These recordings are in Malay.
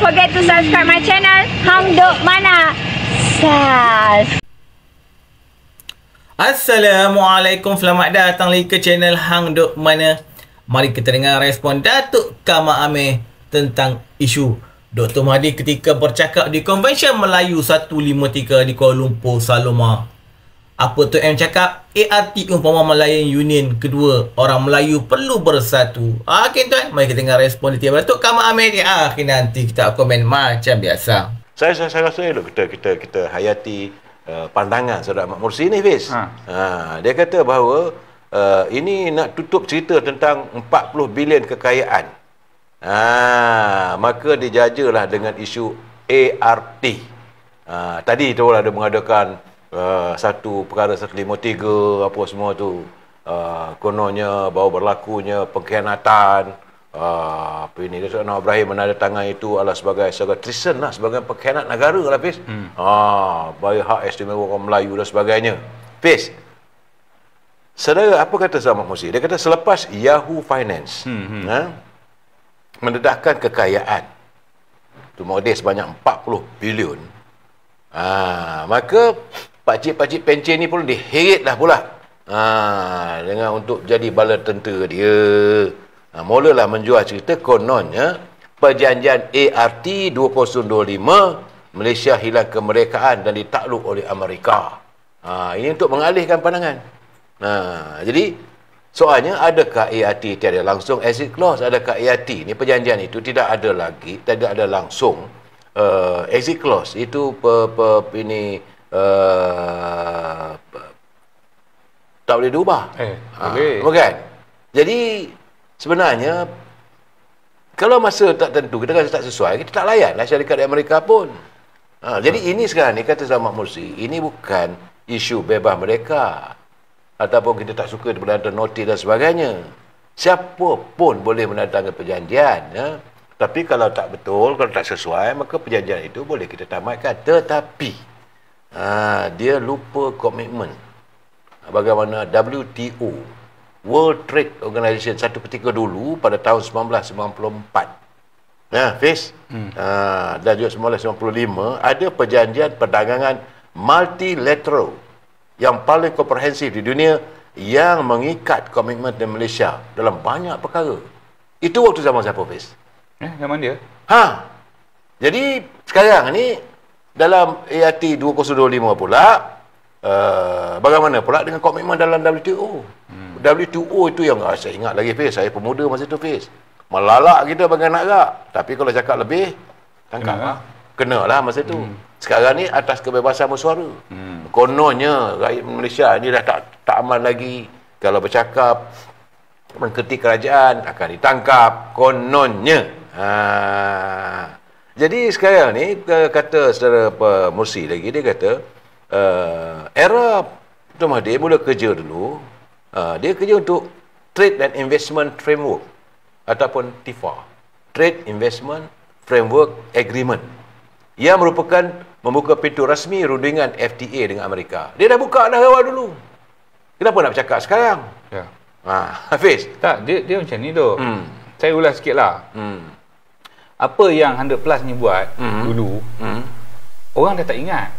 forget to subscribe my channel Hang Duk Mana. Assalamualaikum, selamat datang lagi ke channel Hang Duk Mana. Mari kita dengar respon Datuk Kamar Amir tentang isu Dr. Mahathir ketika bercakap di Konvensyen Melayu 153 di Kuala Lumpur, Saloma. Apa tu M cakap? ART umpama Malayan Union kedua, orang Melayu perlu bersatu. Okey tuan, mari kita dengar respon di tiap Datuk Kamar Amir ni. Nanti kita komen macam biasa. Saya rasa kita hayati pandangan Saudara Ahmad Mursi ni, Fiz. Dia kata bahawa ini nak tutup cerita tentang 40 bilion kekayaan. Maka dijajalah dengan isu ART. Tadi tu ada mengadakan satu perkara 153 apa semua tu. Kononnya bahawa berlakunya pengkhianatan. Apa ini Datuk Anwar Ibrahim menandatangani itu adalah sebagai treason lah, sebagai pengkhianat negara lah, Fiz. Bagi hak istimewa orang Melayu dan sebagainya. Fiz, saudara, apa kata Ahmad Mursi? Dia kata selepas Yahoo Finance mendedahkan kekayaan tu modal sebanyak 40 bilion, maka pakcik-pakcik pencen ni pun diheret dah pula dengan untuk jadi bala tentera dia. Mulalah menjual cerita kononnya perjanjian ART 2025 Malaysia hilang kemerdekaan dan ditakluk oleh Amerika. Ini untuk mengalihkan pandangan. Jadi soalnya, adakah ART tiada langsung exit clause? Adakah ART ni perjanjian itu tidak ada langsung exit clause? Itu tak boleh diubah. Bukan? Jadi sebenarnya kalau masa tak tentu, kita rasa tak sesuai, kita tak layan lah syarikat di Amerika pun. Jadi ini sekarang ni kata Ahmad Mursi, ini bukan isu bebas mereka ataupun kita tak suka menandatangani notis dan sebagainya. Siapa pun boleh menandatangani perjanjian, tapi kalau tak betul, kalau tak sesuai, maka perjanjian itu boleh kita tamatkan. Tetapi dia lupa komitmen bagaimana WTO, World Trade Organization, satu ketika dulu pada tahun 1994, Fiz, dan juga 1995 ada perjanjian perdagangan multilateral yang paling komprehensif di dunia yang mengikat komitmen di Malaysia dalam banyak perkara. Itu waktu zaman siapa, Fiz? Zaman dia. Jadi sekarang ni dalam ART 2025 pula, bagaimana pula dengan komitmen dalam WTO? WTO itu yang saya ingat lagi, Fiz, saya pemuda masa tu, Fiz. Melalak kita bagi nak gerak. Tapi kalau cakap lebih, tangkap lah. Kena lah masa tu. Sekarang ni atas kebebasan bersuara. Kononnya rakyat Malaysia ni dah tak aman lagi. Kalau bercakap mengkritik kerajaan akan ditangkap. Kononnya. Jadi sekarang ni kata saudara Mursi lagi, dia kata era Dr. Mahathir mula kerja dulu, dia kerja untuk Trade and Investment Framework ataupun TIFA, Trade Investment Framework Agreement, yang merupakan membuka pintu rasmi rundingan FTA dengan Amerika. Dia dah buka dah awal dulu. Kenapa nak bercakap sekarang? Hafiz? Tak, dia macam ni tu. Saya ulas sikit lah. Apa yang 100 Plus ni buat dulu, orang dah tak ingat.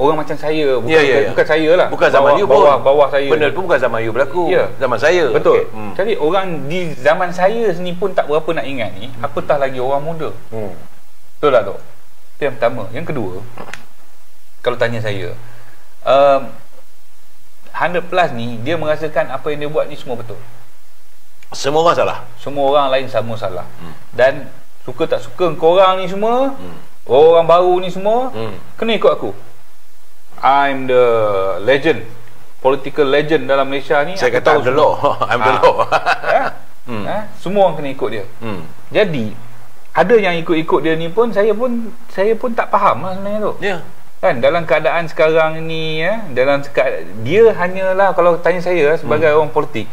Orang macam saya, bukan saya lah. Bukan zaman you pun. Bawah saya. Benda tu bukan zaman you berlaku. Zaman saya. Betul. Jadi orang di zaman saya sini pun tak berapa nak ingat ni. Apatah lagi orang muda. Betul tak tu? Itu yang pertama. Yang kedua, kalau tanya saya, 100 Plus ni, dia merasakan apa yang dia buat ni semua betul. Semua orang salah. Semua orang lain sama salah. Dan suka tak suka korang ni semua, orang baru ni semua, kena ikut aku. I'm the legend, political legend dalam Malaysia ni. Saya kata I'm the law. I'm the law. Semua orang kena ikut dia. Jadi ada yang ikut-ikut dia ni pun saya pun tak faham lah sebenarnya tu. Kan dalam keadaan sekarang ni, dia hanyalah, kalau tanya saya sebagai orang politik,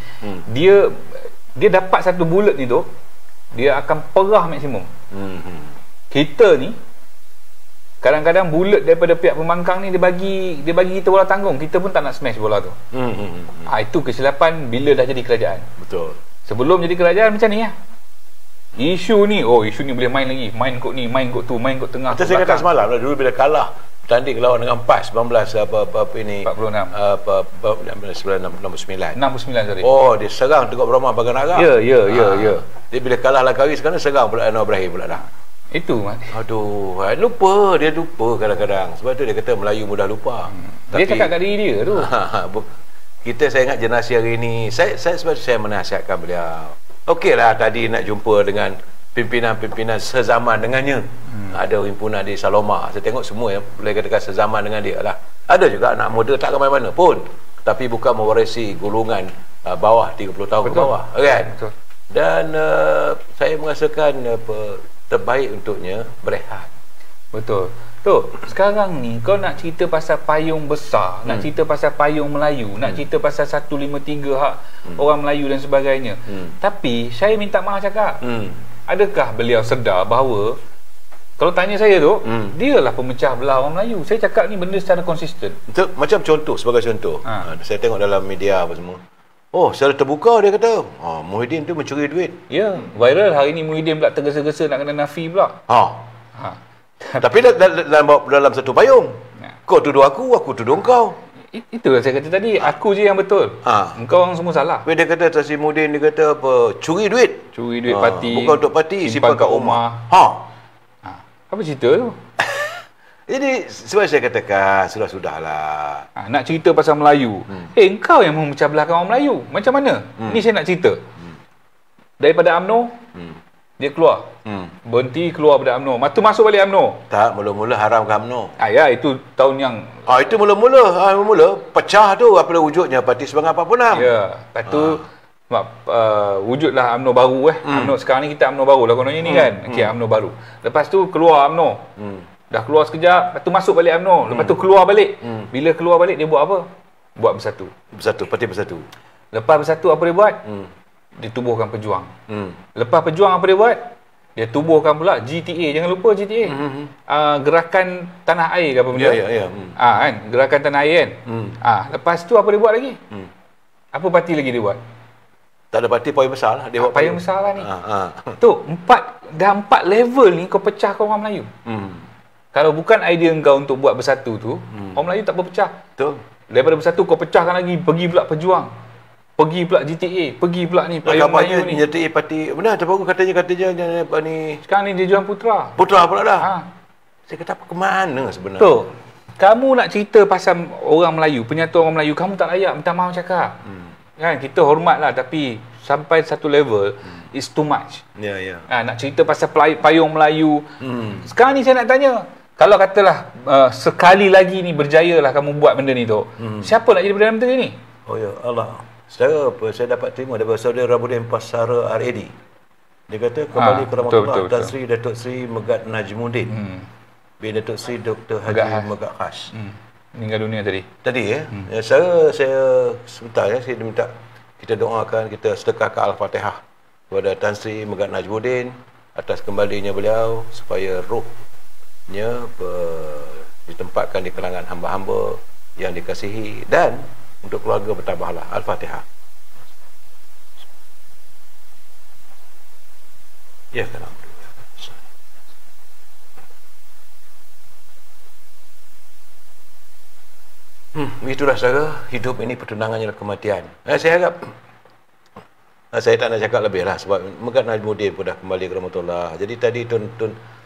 dia dapat satu bullet ni tu, dia akan perah maksimum. Kita ni kadang-kadang bulat daripada pihak pembangkang ni dia bagi kita bola tanggung, kita pun tak nak smash bola tu. Itu kesilapan bila dah jadi kerajaan. Betul. Sebelum jadi kerajaan macam ni lah. Isu ni boleh main lagi. Main kot ni, main kot tu, main kot tengah. Macam saya kata semalam lah, dulu bila kalah tanding lawan dengan PAS 19 apa ini 46 sorry. Oh, dia serang Tengok Berhormat Bagan Arab. Ya. Dia bila kalah Langkawi sekarang serang pula Anwar Ibrahim pula dah. Itu aduh, dia lupa kadang-kadang. Sebab tu dia kata Melayu mudah lupa. Dia cakap kat diri dia tu. Saya ingat generasi hari ni, sebab saya menasihatkan beliau. Okeylah tadi nak jumpa dengan pimpinan-pimpinan sezaman dengannya. Ada himpunan di Saloma. Saya tengok semua yang boleh katakan sezaman dengan dia lah. Ada juga anak muda tak ke mana-mana pun, tapi bukan mewarisi golongan bawah 30 tahun ke bawah, kan? Betul. Dan saya merasakan terbaik untuknya berehat. Betul. Tu, sekarang ni kau nak cerita pasal payung besar, nak cerita pasal payung Melayu, nak cerita pasal 153 hak orang Melayu dan sebagainya. Tapi saya minta maaf cakap. Adakah beliau sedar bahawa kalau tanya saya tu, dialah pemecah belah orang Melayu. Saya cakap ni benda secara konsisten. Macam contoh, sebagai contoh. Saya tengok dalam media apa semua. Oh, secara terbuka dia kata, Muhyiddin tu mencuri duit. Ya, viral hari ni Muhyiddin pula tergesa-gesa nak kena nafi pula. Tapi dalam satu payung. Kau tuduh aku tuduh kau. Itulah saya kata tadi, aku je yang betul. Engkau orang semua salah. Dia kata Tasimuddin, dia kata apa? Curi duit parti. Bukan untuk parti, simpan kat rumah. Apa cerita tu? Jadi sebab saya katakan sudahlah. Nak cerita pasal Melayu. Engkau yang memecah belahkan orang Melayu. Macam mana? Ni saya nak cerita. Daripada UMNO, dia keluar. Berhenti keluar pada UMNO. Matu masuk balik UMNO. Tak, mula-mula haram ke UMNO. Ya, itu tahun yang itu mula-mula pecah tu apa wujudnya Parti Semangat 46. Ya, lepas tu wujudlah UMNO baru UMNO sekarang ni kita UMNO baru lah kononnya ni kan. Okey, UMNO baru. Lepas tu keluar UMNO. Dah keluar sekejap, lepas tu masuk balik UMNO. Lepas tu keluar balik. Bila keluar balik dia buat apa? Buat bersatu. Parti bersatu. Lepas bersatu apa dia buat? Dia tubuhkan Pejuang. Lepas Pejuang apa dia buat? Dia tubuhkan pula GTA. Jangan lupa GTA. Gerakan Tanah Air ke apa benda? Ya. Kan? Gerakan Tanah Air kan? Lepas tu apa dia buat lagi? Apa parti lagi dia buat? Tak ada parti payung besar lah. Dia buat payung besar lah ni. Tu, dah 4 level ni kau pecahkan orang Melayu. Kalau bukan idea kau untuk buat bersatu tu, orang Melayu tak berpecah. Betul. Daripada bersatu kau pecahkan lagi, pergi pula Pejuang. Pergi pula GTA, pergi pula ni payung Melayu ni. Nyertai parti. Benar terbaru katanya ni. Sekarang ni dia jual Putra pula dah. Saya kata apa ke mana sebenarnya? Tu. Kamu nak cerita pasal orang Melayu, penyatu orang Melayu, kamu tak layak minta maaf cakap. Kan kita hormatlah, tapi sampai satu level it's too much. Ya. Nak cerita pasal payung Melayu. Sekarang ni saya nak tanya, kalau katalah sekali lagi ni berjayalah kamu buat benda ni tu, siapa nak jadi Perdana Menteri ni? Oh ya Allah. Saya dapat terima daripada Saudara Rabuddin Pasara RAD. Dia kata kembali ke rahmatullah Tan Sri Datuk Sri Megat Najmuddin bin Datuk Sri Dr. Haji Megat Khas. Meninggal dunia tadi. Ya, saya sebentar saya minta kita doakan, kita sedekahkan Al-Fatihah kepada Tan Sri Megat Najmuddin atas kembalinya beliau, supaya rohnya ditempatkan di kalangan hamba-hamba yang dikasihi, dan untuk keluarga bertabahlah. Al-Fatihah. Ya, alhamdulillah. Itulah saudara, hidup ini pertunangannya kematian. Saya harap saya tak nak cakap lebih lah, sebab Megat Najmuddin pun dah kembali ke rahmatullah. Jadi tadi Tun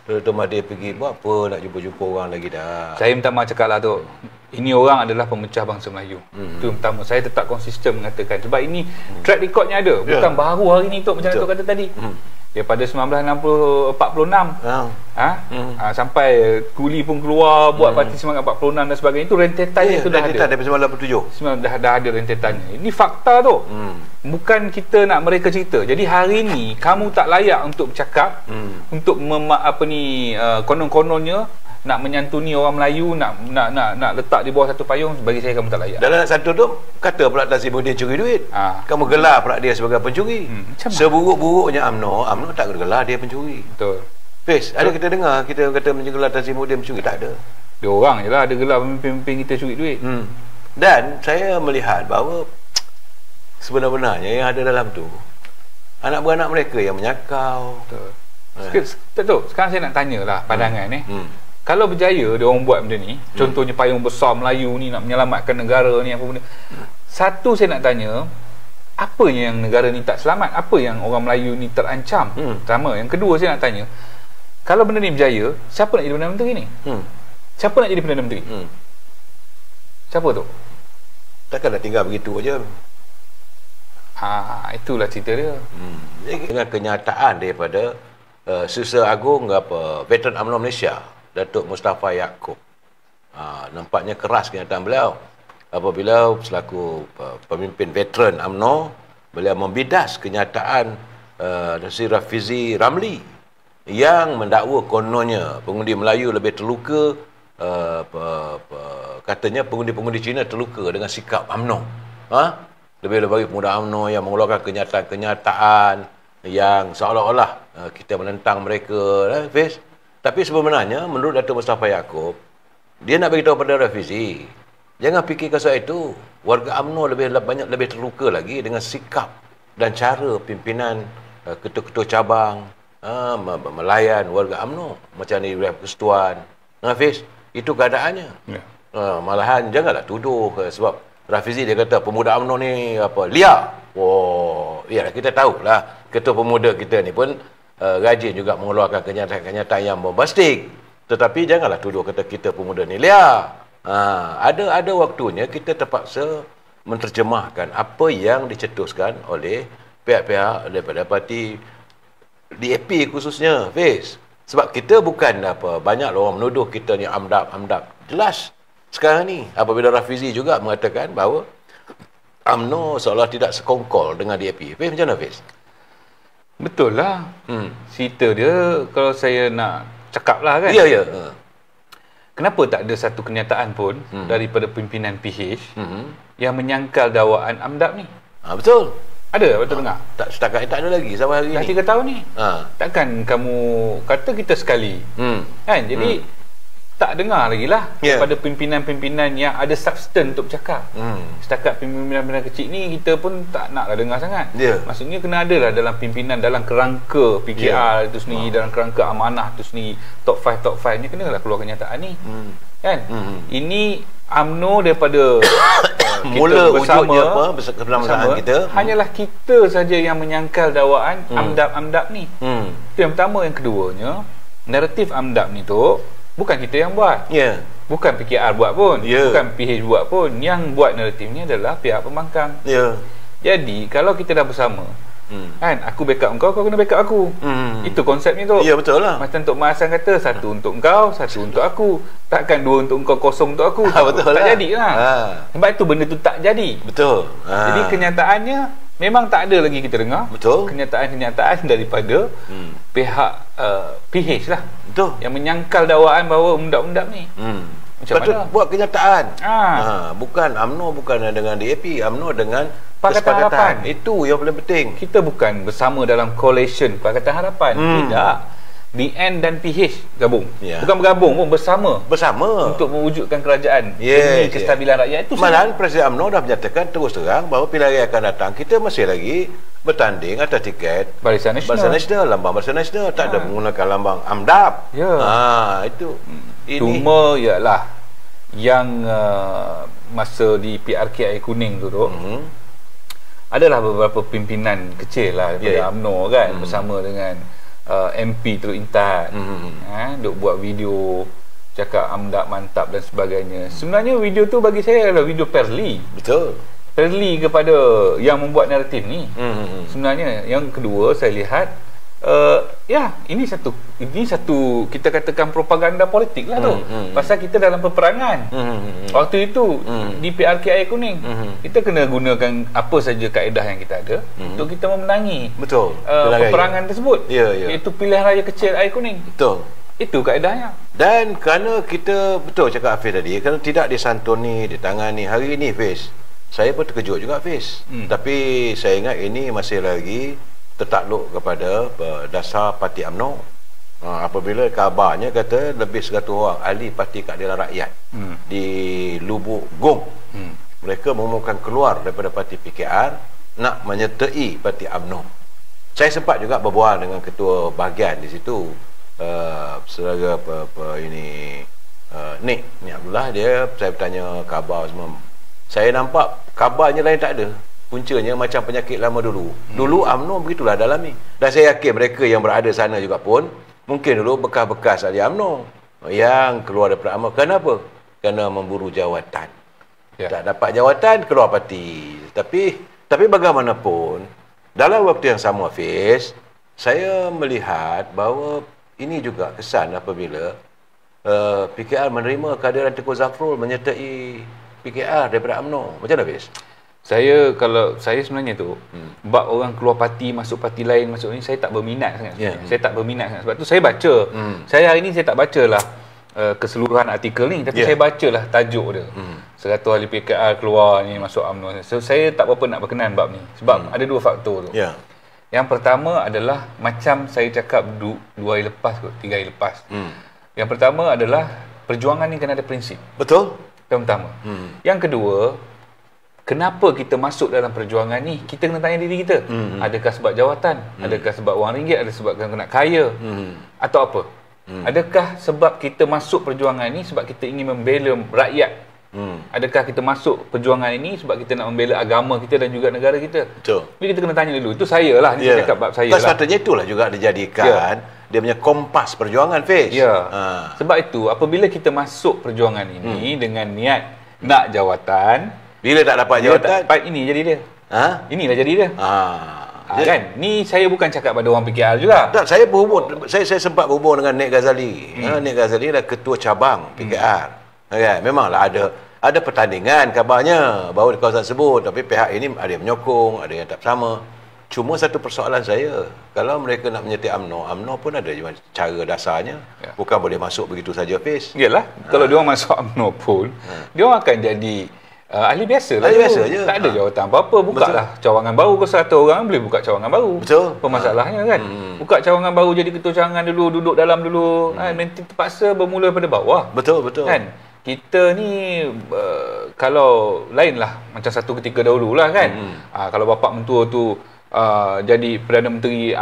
Mahathir pergi buat apa, nak jumpa-jumpa orang lagi dah. Saya minta maaf cakap lah tu, ini orang adalah pemecah bangsa Melayu. Itu yang pertama. Saya tetap konsisten mengatakan, sebab ini track recordnya ada. Bukan baru hari ni tu, macam Datuk kata tadi. Daripada 1946 sampai Kuli pun keluar buat Parti Semangat 46 dan sebagainya, itu rentetannya tu dah ada. Daripada 97 dah ada rentetannya. Ini fakta tu. Bukan kita nak mereka cerita. Jadi hari ni kamu tak layak untuk bercakap, untuk konon-kononnya nak menyantuni orang Melayu, nak letak di bawah satu payung. Bagi saya kamu tak layak. Dalam satu tu kata pula Tasimuddin curi duit. Kamu gelar pula dia sebagai pencuri. Seburuk-buruknya UMNO tak gelar dia pencuri. Betul. Fiz, ada kita dengar kita kata gelar Tasimuddin pencuri? Tak ada. Dia orang je lah ada gelar pemimpin kita curi duit. Dan saya melihat bahawa sebenar-benarnya yang ada dalam tu anak beranak mereka yang menyakau. Betul. Sekarang saya nak tanyalah pandangan ni. Kalau berjaya dia orang buat benda ni, contohnya payung besar Melayu ni nak menyelamatkan negara ni apa benda. Satu saya nak tanya, apa yang negara ni tak selamat? Apa yang orang Melayu ni terancam? Pertama. Yang kedua saya nak tanya, kalau benda ni berjaya, siapa nak jadi Perdana Menteri ni? Siapa nak jadi Perdana Menteri? Siapa tu? Takkan nak tinggal begitu aja. Itulah cerita dia. Dengan kenyataan daripada Susah Agung veteran UMNO Malaysia, Datuk Mustafa Yaakob. Nampaknya keras kenyataan beliau. Apabila selaku pemimpin veteran UMNO, beliau membidas kenyataan Nasir Rafizi Ramli yang mendakwa kononnya pengundi Melayu lebih terluka, katanya pengundi-pengundi Cina terluka dengan sikap UMNO. Lebih-lebih pemuda UMNO yang mengeluarkan kenyataan yang seolah-olah kita menentang mereka, Fiz. Tapi sebenarnya menurut Datuk Mustafa Yaakob, dia nak beritahu pada Rafizi, jangan fikirkan soal itu. Warga UMNO lebih terluka lagi dengan sikap dan cara pimpinan ketua-ketua cabang melayan warga UMNO macam ni Persekutuan. Fiz, itu keadaannya. Malahan janganlah tuduh sebab Rafizi dia kata pemuda UMNO ni liar. Ya kita tahulah ketua pemuda kita ni pun rajin juga mengeluarkan kenyataan yang bombastik. Tetapi janganlah tuduh kata kita pemuda ni liar. Ada waktunya kita terpaksa menerjemahkan apa yang dicetuskan oleh pihak-pihak daripada parti DAP khususnya, Fiz. Sebab kita bukan banyak orang menuduh kita ni amdap. Jelas sekarang ni apabila Rafizi juga mengatakan bahawa UMNO seolah tidak sekongkol dengan DAP. Fiz, macam mana, Fiz? Betul lah. Cerita dia kalau saya nak cakap lah kan. Ya. Kenapa tak ada satu kenyataan pun daripada pimpinan PH yang menyangkal dakwaan AMDAP ni? Betul. Ada, betul dengar? Setakat tak ada lagi sampai hari dah ni. 3 tahun ni. Takkan kamu kata kita sekali. Kan? Jadi tak dengar lagi lah daripada pimpinan-pimpinan yang ada substan untuk bercakap. Setakat pimpinan-pimpinan kecil ni kita pun tak naklah dengar sangat. Maksudnya kena ada lah dalam pimpinan, dalam kerangka PKR itu sendiri, dalam kerangka amanah itu sendiri, top 5 ni kena lah keluar kenyataan ni. Kan? Ini UMNO daripada mula wujudnya bersama kita hanyalah kita saja yang menyangkal dakwaan AMDAP ni. Itu yang pertama. Yang keduanya, naratif AMDAP ni tu bukan kita yang buat. Bukan PKR buat pun, bukan PH buat pun. Yang buat naratif ni adalah pihak pembangkang. Jadi kalau kita dah bersama, kan, aku backup kau, kau kena backup aku. Itu konsepnya tu. Ya, betul lah. Macam Tok Mas Hassan kata, satu untuk kau, satu untuk aku. Takkan dua untuk kau, kosong untuk aku. Betul tak lah. jadilah. Sebab itu benda tu tak jadi. Betul. Jadi kenyataannya memang tak ada lagi kita dengar. Betul. Kenyataan daripada pihak PH lah. Betul. Yang menyangkal dakwaan bahawa undang-undang ni. Macam betul, mana? buat kenyataan. Bukan UMNO bukan dengan DAP, UMNO dengan Pakatan Harapan. Itu yang paling penting. Kita bukan bersama dalam coalition Pakatan Harapan. Tidak. BN dan PH gabung. Bukan bergabung pun, bersama untuk mewujudkan kerajaan demi kestabilan rakyat. Itu malahan Presiden UMNO dah menyatakan terus terang bahawa pilihan raya akan datang kita masih lagi bertanding atas tiket Barisan Nasional, lambang Barisan Nasional, tak ada menggunakan lambang AMDAP. Itu cuma ialah yang masa di PRK Air Kuning tu adalah beberapa pimpinan kecil lah daripada UMNO kan, bersama dengan MP Teluk Intan, duk buat video cakap AMDAP mantap dan sebagainya. Sebenarnya video tu bagi saya adalah video Perli. Betul. Perli kepada yang membuat naratif ni. Sebenarnya yang kedua saya lihat ini satu kita katakan propaganda politik lah tu. Pasal kita dalam peperangan. Waktu itu di PRK Air Kuning, kita kena gunakan apa saja kaedah yang kita ada untuk kita memenangi peperangan tersebut. Iaitu pilihan raya kecil Air Kuning. Betul. Itu kaedahnya. Dan kerana kita betul cakap Hafiz tadi, kerana tidak disantuni, ditangani hari ini, Hafiz, saya pun terkejut juga, Hafiz. Tapi saya ingat ini masih lagi tertakluk kepada dasar parti UMNO. Apabila kabarnya kata lebih 100 orang ahli parti keadilan rakyat di Lubuk Gong, mereka mengumumkan keluar daripada parti PKR nak menyertai parti UMNO. Saya sempat juga berbual dengan ketua bahagian di situ, saudara Nik Abdullah. Saya bertanya khabar semua. Saya nampak khabarnya lain tak ada. Puncanya macam penyakit lama dulu. Dulu UMNO begitulah dalami. Dan saya yakin mereka yang berada sana juga pun mungkin dulu bekas-bekas ahli UMNO yang keluar daripada UMNO. Kenapa? Kerana memburu jawatan. Tak dapat jawatan, keluar parti. Tapi bagaimanapun, dalam waktu yang sama, Hafiz, saya melihat bahawa ini juga kesan apabila PKR menerima kehadiran Tengku Zafrul menyertai PKR daripada UMNO. Macam mana, Hafiz? Kalau saya sebenarnya tu, bab orang keluar parti, masuk parti lain, masuk ni, saya tak berminat sangat. Saya tak berminat sangat. Sebab tu saya baca. Saya hari ni saya tak bacalah keseluruhan artikel ni, tapi saya bacalah tajuk dia. 100 ahli PKR keluar ni masuk UMNO. So, saya tak berapa nak berkenan bab ni. Sebab ada dua faktor tu. Yang pertama adalah macam saya cakap 2 hari lepas kot, 3 hari lepas. Yang pertama adalah perjuangan ni kena ada prinsip. Betul. Yang pertama. Yang kedua, kenapa kita masuk dalam perjuangan ni? Kita kena tanya diri kita. Adakah sebab jawatan? Adakah sebab wang ringgit? Ada sebab kena kaya? Atau apa? Adakah sebab kita masuk perjuangan ni sebab kita ingin membela rakyat? Adakah kita masuk perjuangan ini sebab kita nak membela agama kita dan juga negara kita? Betul. Jadi kita kena tanya dulu. Itu saya lah. Ni saya cakap bab saya lah. Sepatutnya itulah juga dijadikan dia punya kompas perjuangan, Fiz. Sebab itu apabila kita masuk perjuangan ini dengan niat nak jawatan, bila tak dapat jawatan, ini jadi dia. Inilah jadi dia. Kan? Ni saya bukan cakap pada orang PKR juga. Tak, saya sempat berhubung dengan Nik Ghazali. Nik Ghazali adalah ketua cabang PKR. Okay, memanglah ada pertandingan kabarnya bahawa di kawasan tersebut, tapi pihak ini ada yang menyokong, ada yang tak bersama. Cuma satu persoalan saya, kalau mereka nak menyertai UMNO pun ada cara dasarnya. Bukan boleh masuk begitu saja, Fiz. Yalah, kalau dia orang masuk UMNO pun, dia orang akan jadi ahli biasa lah. Ahli biasa je. Tak ada jawatan apa-apa. Buka lah cawangan baru ke 100 orang, boleh buka cawangan baru. Betul. Masalahnya kan. Buka cawangan baru, jadi ketua cawangan dulu, duduk dalam dulu. Nanti terpaksa bermula daripada bawah. Betul. Kan? Kita ni kalau lain lah macam satu ketika dahulu lah kan. Kalau bapak mentua tu jadi Perdana Menteri,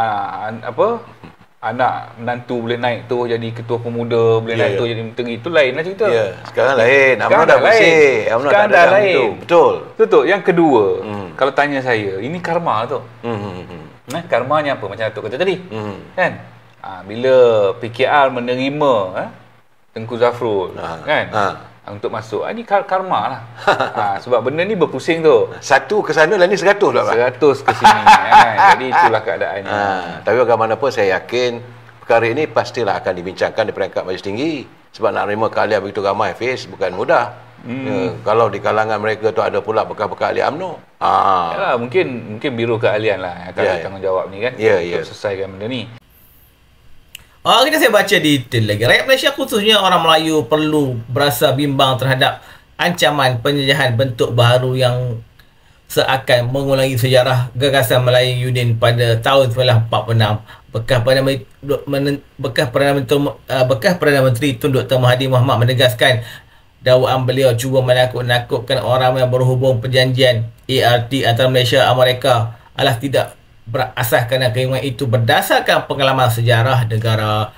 anak menantu boleh naik tu jadi ketua pemuda, boleh naik tu jadi menteri, tu lain lah cerita. Sekarang lain. UMNO dah bersih. Sekarang dah lain. Betul. Yang kedua, kalau tanya saya, ini karma tu. Karmanya apa? Macam Datuk kata tadi. Kan? Bila PKR menerima Tengku Zafrul kan untuk masuk, ini karma lah. Sebab benda ni berpusing tu, satu ke sana dan ni 100 lah, 100 ke sini kan? Jadi itulah keadaannya. Tapi bagaimanapun saya yakin perkara ini pastilah akan dibincangkan di peringkat Majlis Tinggi, sebab nak terima keahlian begitu ramai, Fiz, bukan mudah. Kalau di kalangan mereka tu ada pula bekas-bekas ahli UMNO, yalah, mungkin biro keahlian lah yang akan bertanggungjawab ni kan, untuk selesaikan benda ni. Kita saya baca detail lagi. Rakyat Malaysia khususnya orang Melayu perlu berasa bimbang terhadap ancaman penjajahan bentuk baru yang seakan mengulangi sejarah gagasan Melayu Yudin pada tahun 1946. Bekas Perdana Menteri Tun Dr. Mahathir Mohamad menegaskan dakwaan beliau cuba menakut-nakutkan orang yang berhubung perjanjian ART antara Malaysia dan Amerika adalah tidak berasaskan keinginan itu berdasarkan pengalaman sejarah negara.